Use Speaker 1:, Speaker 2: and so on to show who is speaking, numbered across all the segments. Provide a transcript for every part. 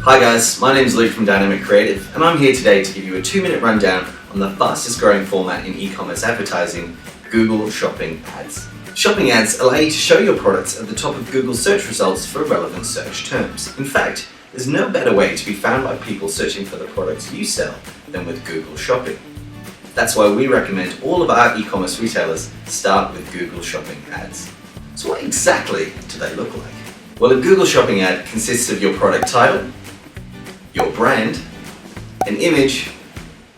Speaker 1: Hi guys, my name is Luke from Dynamic Creative and I'm here today to give you a 2-minute rundown on the fastest growing format in e-commerce advertising, Google Shopping Ads. Shopping ads allow you to show your products at the top of Google search results for relevant search terms. In fact, there's no better way to be found by people searching for the products you sell than with Google Shopping. That's why we recommend all of our e-commerce retailers start with Google Shopping ads. So what exactly do they look like? Well, a Google Shopping ad consists of your product title, your brand, an image,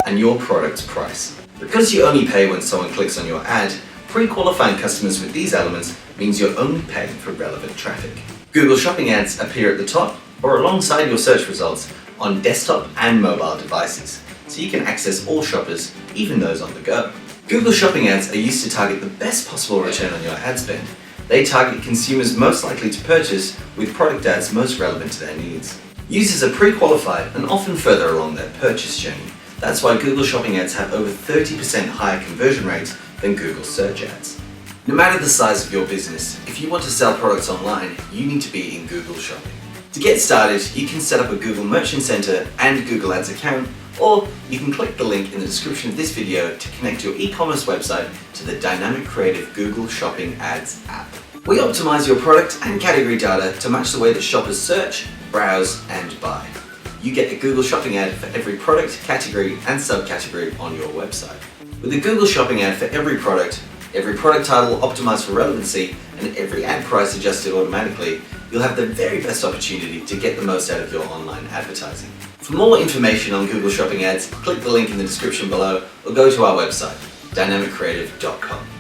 Speaker 1: and your product's price. Because you only pay when someone clicks on your ad, pre-qualifying customers with these elements means you're only paying for relevant traffic. Google Shopping ads appear at the top or alongside your search results on desktop and mobile devices, so you can access all shoppers, even those on the go. Google Shopping ads are used to target the best possible return on your ad spend. They target consumers most likely to purchase with product ads most relevant to their needs. Users are pre-qualified and often further along their purchase journey. That's why Google Shopping ads have over 30% higher conversion rates than Google search ads. No matter the size of your business, if you want to sell products online, you need to be in Google Shopping. To get started, you can set up a Google Merchant Center and Google Ads account, or you can click the link in the description of this video to connect your e-commerce website to the Dynamic Creative Google Shopping Ads app. We optimize your product and category data to match the way that shoppers search, browse, and buy. You get a Google Shopping ad for every product, category, and subcategory on your website. With a Google Shopping ad for every product title optimized for relevancy, and every ad price adjusted automatically, you'll have the very best opportunity to get the most out of your online advertising. For more information on Google Shopping ads, click the link in the description below or go to our website, dynamiccreative.com.